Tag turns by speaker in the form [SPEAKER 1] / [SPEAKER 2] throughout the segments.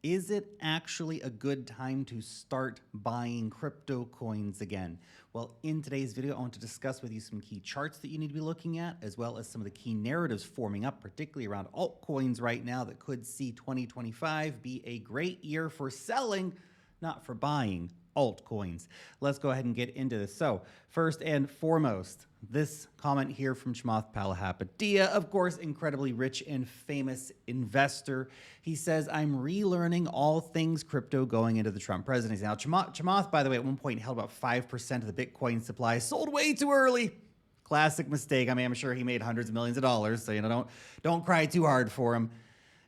[SPEAKER 1] Is it actually a good time to start buying crypto coins again? Well, in today's video, I want to discuss with you some key charts that you need to be looking at, as well as some of the key narratives forming up, particularly around altcoins right now that could see 2025 be a great year for selling, not for buying altcoins. Let's go ahead and get into this. So first and foremost, this comment here from Chamath Palihapitiya, of course, incredibly rich and famous investor. He says, I'm relearning all things crypto going into the Trump presidency. Now, Chamath, by the way, at one point held about 5% of the Bitcoin supply, sold way too early. Classic mistake. I mean, I'm sure he made hundreds of millions of dollars, so don't cry too hard for him.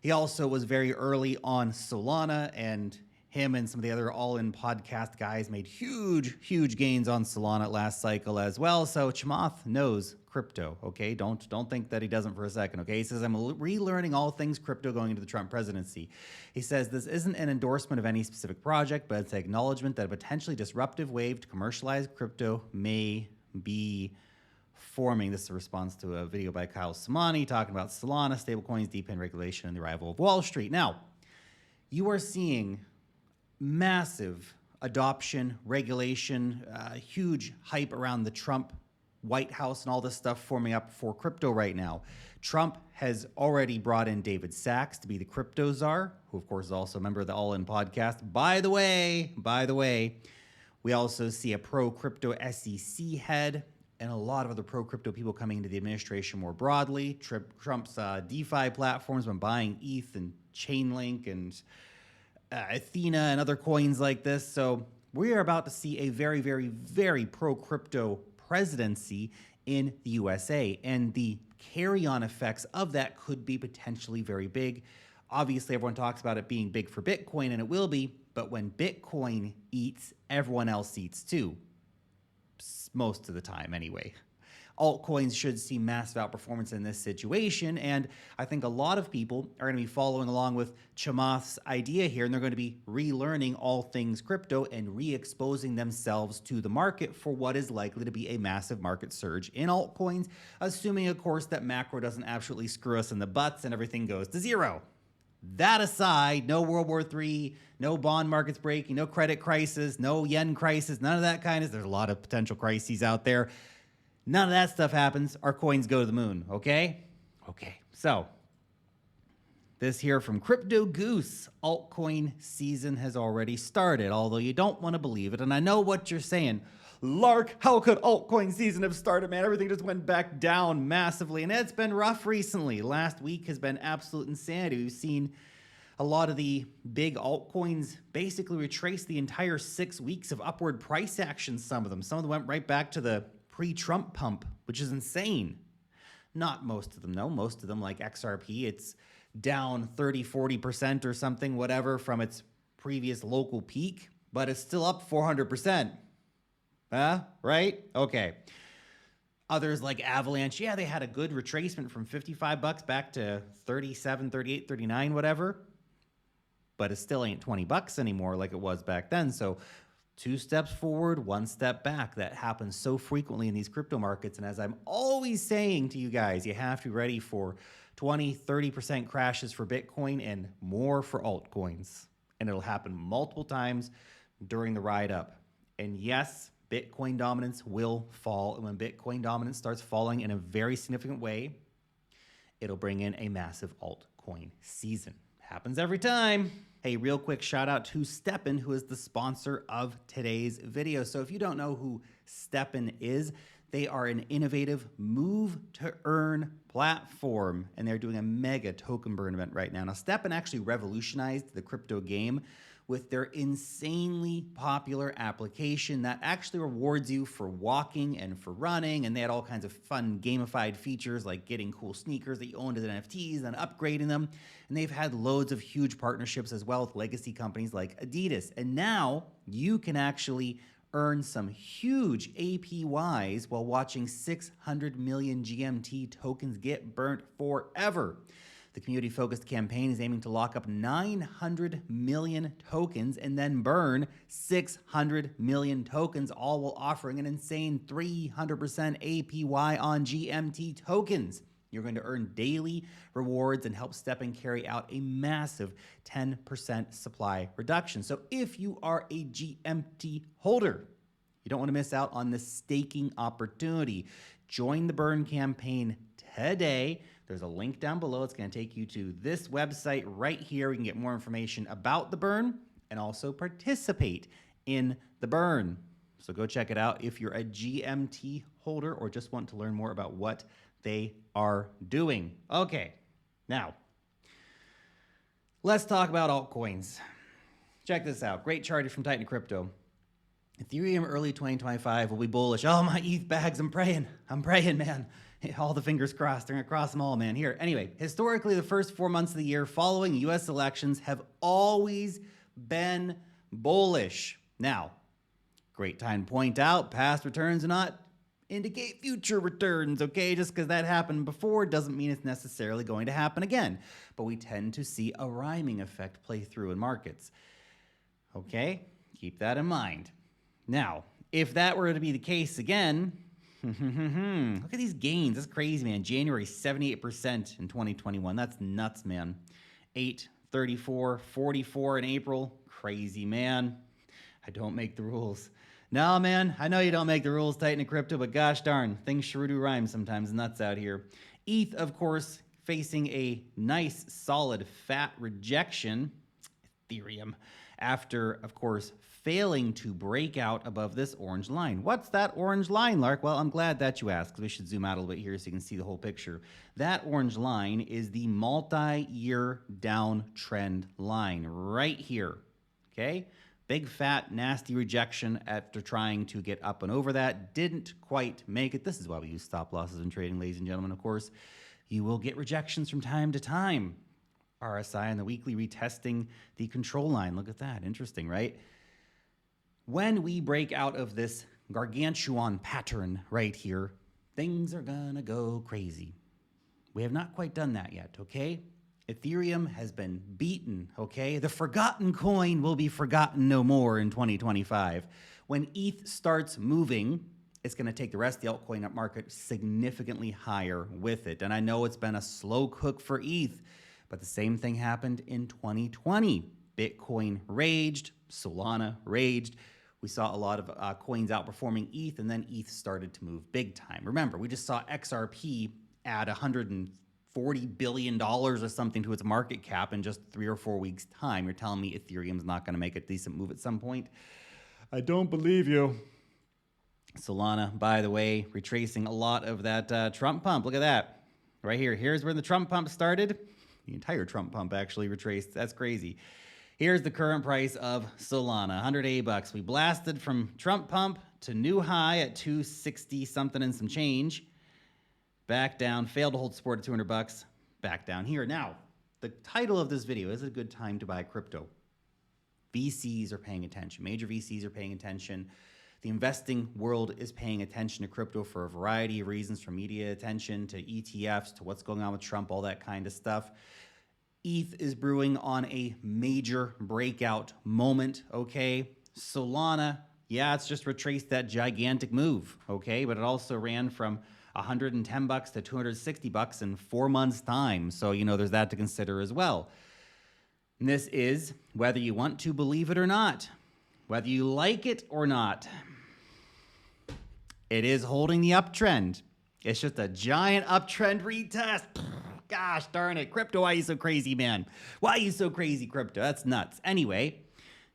[SPEAKER 1] He also was very early on Solana, and him and some of the other all-in podcast guys made huge gains on Solana last cycle as well. So Chamath knows crypto, okay? Don't think that he doesn't for a second, okay? He says, I'm relearning all things crypto going into the Trump presidency. He says, this isn't an endorsement of any specific project, but it's an acknowledgement that a potentially disruptive wave to commercialize crypto may be forming. This is a response to a video by Kyle Samani talking about Solana, stablecoins, DePIN regulation, and the arrival of Wall Street. Now, you are seeing massive adoption, regulation, huge hype around the Trump White House and all this stuff forming up for crypto right now. Trump has already brought in David Sachs to be the crypto czar, who of course is also a member of the All In podcast. By the way, we also see a pro-crypto SEC head and a lot of other pro-crypto people coming into the administration more broadly. Trump's DeFi platforms been buying ETH and Chainlink and Athena and other coins like this. So we are about to see a very pro-crypto presidency in the USA, and the carry-on effects of that could be potentially very big. Obviously, everyone talks about it being big for Bitcoin, and it will be, but when Bitcoin eats, everyone else eats too. Most of the time anyway. Altcoins should see massive outperformance in this situation, and I think a lot of people are going to be following along with Chamath's idea here, and they're going to be relearning all things crypto and re-exposing themselves to the market for what is likely to be a massive market surge in altcoins, assuming, of course, that macro doesn't absolutely screw us in the butts and everything goes to zero. That aside, no World War III, no bond markets breaking, no credit crisis, no yen crisis, none of that kind of. There's a lot of potential crises out there. None of that stuff happens. Our coins go to the moon, okay? Okay, so this here from Crypto Goose. Altcoin season has already started, although you don't want to believe it. And I know what you're saying. Lark, how could altcoin season have started, man? Everything just went back down massively, and it's been rough recently. Last week has been absolute insanity. We've seen a lot of the big altcoins basically retrace the entire 6 weeks of upward price action, some of them. Some of them went right back to the pre-Trump pump, which is insane. Not most of them, no. Most of them, like XRP, it's down 30-40% or something, whatever, from its previous local peak, but it's still up 400%. Right? Okay. Others like Avalanche, yeah, they had a good retracement from $55 back to 37, 38, 39, whatever, but it still ain't $20 anymore like it was back then. So 2 steps forward, 1 step back. That happens so frequently in these crypto markets. And as I'm always saying to you guys, you have to be ready for 20, 30% crashes for Bitcoin and more for altcoins. And it'll happen multiple times during the ride up. And yes, Bitcoin dominance will fall. And when Bitcoin dominance starts falling in a very significant way, it'll bring in a massive altcoin season. Happens every time. Hey, real quick shout out to STEPN, who is the sponsor of today's video. So if you don't know who STEPN is, they are an innovative move to earn platform, and they're doing a mega token burn event right now. Now, STEPN actually revolutionized the crypto game with their insanely popular application that actually rewards you for walking and for running, and they had all kinds of fun gamified features like getting cool sneakers that you owned as NFTs and upgrading them. And they've had loads of huge partnerships as well with legacy companies like Adidas. And now you can actually earn some huge APYs while watching 600 million GMT tokens get burnt forever. The community-focused campaign is aiming to lock up 900 million tokens and then burn 600 million tokens, all while offering an insane 300% APY on GMT tokens. You're going to earn daily rewards and help STEPN carry out a massive 10% supply reduction. So if you are a GMT holder, you don't want to miss out on this staking opportunity. Join the burn campaign today. There's a link down below. It's going to take you to this website right here. We can get more information about the burn and also participate in the burn. So go check it out if you're a GMT holder or just want to learn more about what they are doing. Okay, now let's talk about altcoins. Check this out. Great chart from Titan Crypto. Ethereum early 2025 will be bullish. Oh, my ETH bags, I'm praying, man. All the fingers crossed. They're going to cross them all, man. Here, anyway, historically, the first 4 months of the year following U.S. elections have always been bullish. Now, great time to point out, past returns do not indicate future returns, okay? Just because that happened before doesn't mean it's necessarily going to happen again. But we tend to see a rhyming effect play through in markets. Okay? Keep that in mind. Now, if that were to be the case again, look at these gains. That's crazy, man. January, 78% in 2021. That's nuts, man. 8, 34, 44 in April. Crazy, man. I don't make the rules. No, man, I know you don't make the rules, Titan and Crypto, but gosh darn, things sure do rhyme sometimes. Nuts out here. ETH, of course, facing a nice, solid, fat rejection. Ethereum, after, of course, failing to break out above this orange line. What's that orange line, Lark? Well, I'm glad that you asked, because we should zoom out a little bit here so you can see the whole picture. That orange line is the multi-year downtrend line right here, okay? Big, fat, nasty rejection after trying to get up and over that. Didn't quite make it. This is why we use stop losses in trading, ladies and gentlemen, of course. You will get rejections from time to time. RSI on the weekly retesting the control line. Look at that. Interesting, right? When we break out of this gargantuan pattern right here, things are gonna go crazy. We have not quite done that yet, okay? Ethereum has been beaten, okay? The forgotten coin will be forgotten no more in 2025. When ETH starts moving, it's going to take the rest of the altcoin market significantly higher with it. And I know it's been a slow cook for ETH, but the same thing happened in 2020. Bitcoin raged, Solana raged. We saw a lot of coins outperforming ETH, and then ETH started to move big time. Remember, we just saw XRP add $140 billion or something to its market cap in just 3 or 4 weeks' time. You're telling me Ethereum's not going to make a decent move at some point? I don't believe you. Solana, by the way, retracing a lot of that Trump pump. Look at that. Right here. Here's where the Trump pump started. The entire Trump pump actually retraced. That's crazy. Here's the current price of Solana, $180. We blasted from Trump pump to new high at 260 something and some change. Back down, failed to hold support at $200, back down here. Now, the title of this video, is it a good time to buy crypto? VCs are paying attention. Major VCs are paying attention. The investing world is paying attention to crypto for a variety of reasons, from media attention to ETFs to what's going on with Trump, all that kind of stuff. ETH is brewing on a major breakout moment, okay? Solana, yeah, it's just retraced that gigantic move, okay? But it also ran from $110 to $260 in 4 months' time. So, you know, there's that to consider as well. And this is, whether you want to believe it or not, whether you like it or not, it is holding the uptrend. It's just a giant uptrend retest. Gosh darn it. Crypto, why are you so crazy, man? Why are you so crazy, crypto? That's nuts. Anyway,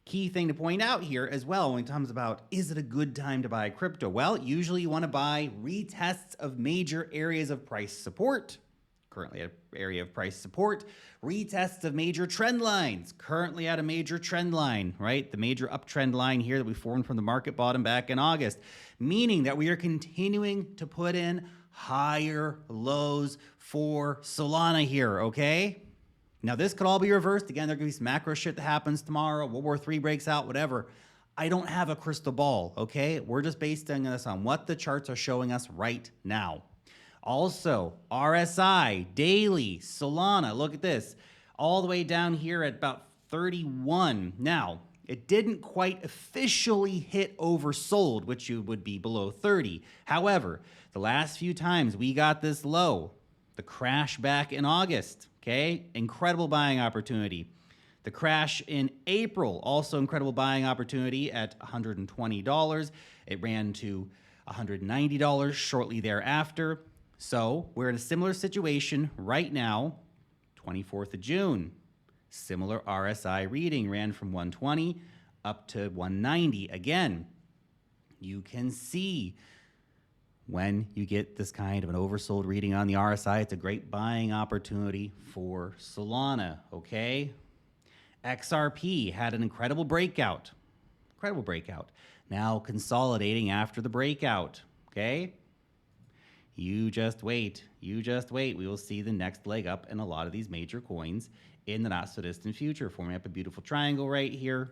[SPEAKER 1] key thing to point out here as well when it comes about, is it a good time to buy crypto? Well, usually you want to buy retests of major areas of price support. Currently at an area of price support. Retests of major trend lines. Currently at a major trend line, right? The major uptrend line here that we formed from the market bottom back in August. Meaning that we are continuing to put in higher lows for Solana here, okay? Now, this could all be reversed. Again, there could be some macro shit that happens tomorrow. World War III breaks out, whatever. I don't have a crystal ball, okay? We're just basing this on what the charts are showing us right now. Also, RSI, daily, Solana, look at this. All the way down here at about 31. Now, it didn't quite officially hit oversold, which would be below 30. However, the last few times we got this low, The crash back in August, okay? Incredible buying opportunity. The crash in April, also incredible buying opportunity at $120. It ran to $190 shortly thereafter. So we're in a similar situation right now, 24th of June. Similar RSI reading ran from 120 up to 190. Again, you can see when you get this kind of an oversold reading on the RSI, it's a great buying opportunity for Solana, okay? XRP had an incredible breakout. Now consolidating after the breakout, okay? You just wait. We will see the next leg up in a lot of these major coins in the not so distant future, forming up a beautiful triangle right here.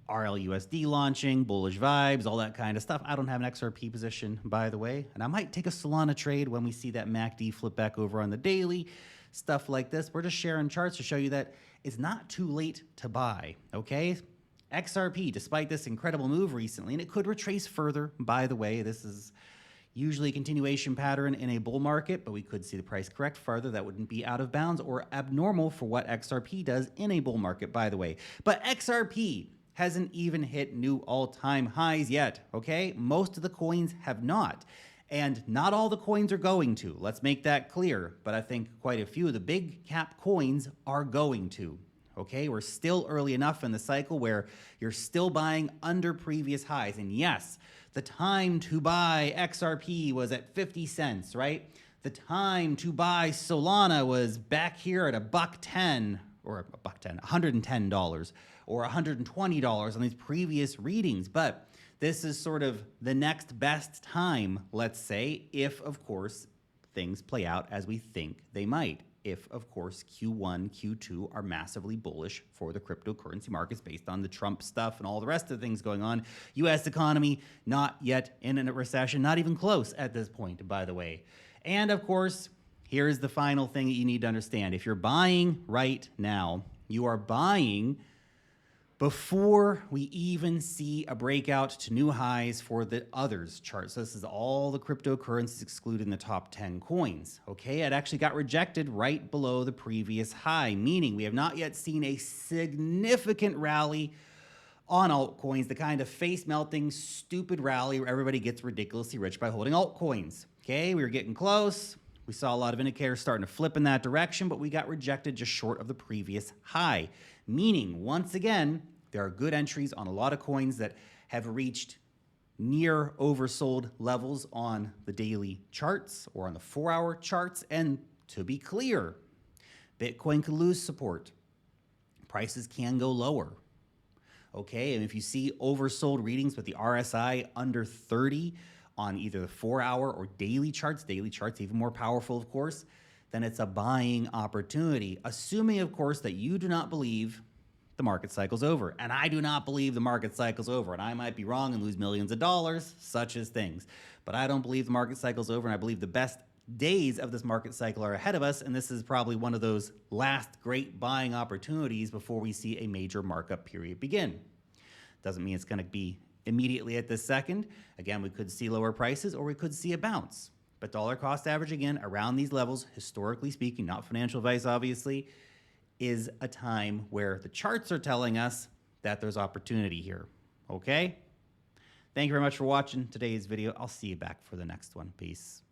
[SPEAKER 1] RLUSD launching, bullish vibes, all that kind of stuff. I don't have an XRP position, by the way, and I might take a Solana trade when we see that MACD flip back over on the daily, stuff like this. We're just sharing charts to show you that it's not too late to buy, okay? XRP, despite this incredible move recently, and it could retrace further, by the way. This is usually a continuation pattern in a bull market, but we could see the price correct further. That wouldn't be out of bounds or abnormal for what XRP does in a bull market, by the way. But XRP hasn't even hit new all-time highs yet, okay? Most of the coins have not. And not all the coins are going to. Let's make that clear. But I think quite a few of the big cap coins are going to, okay? We're still early enough in the cycle where you're still buying under previous highs. And yes, the time to buy XRP was at 50 cents, right? The time to buy Solana was back here at $1.10 or $110 or $120 on these previous readings. But this is sort of the next best time, let's say, if, of course, things play out as we think they might. If, of course, Q1, Q2 are massively bullish for the cryptocurrency markets based on the Trump stuff and all the rest of the things going on. U.S. economy not yet in a recession, not even close at this point, by the way. And, of course, here's the final thing that you need to understand. If you're buying right now, you are buying before we even see a breakout to new highs for the others chart. So this is all the cryptocurrencies excluding the top 10 coins, okay? It actually got rejected right below the previous high, meaning we have not yet seen a significant rally on altcoins, the kind of face-melting, stupid rally where everybody gets ridiculously rich by holding altcoins, okay? We were getting close. We saw a lot of indicators starting to flip in that direction, but we got rejected just short of the previous high. Meaning, once again, there are good entries on a lot of coins that have reached near oversold levels on the daily charts or on the 4-hour charts. And to be clear, Bitcoin could lose support. Prices can go lower. Okay, and if you see oversold readings with the RSI under 30 on either the 4-hour or daily charts even more powerful, of course, then it's a buying opportunity, assuming, of course, that you do not believe the market cycle's over. And I do not believe the market cycle's over. And I might be wrong and lose millions of dollars, such as things. But I don't believe the market cycle's over, and I believe the best days of this market cycle are ahead of us, and this is probably one of those last great buying opportunities before we see a major markup period begin. Doesn't mean it's going to be immediately at this second. Again, we could see lower prices or we could see a bounce. But dollar cost average, again, around these levels, historically speaking, not financial advice, obviously, is a time where the charts are telling us that there's opportunity here, okay? Thank you very much for watching today's video. I'll see you back for the next one. Peace.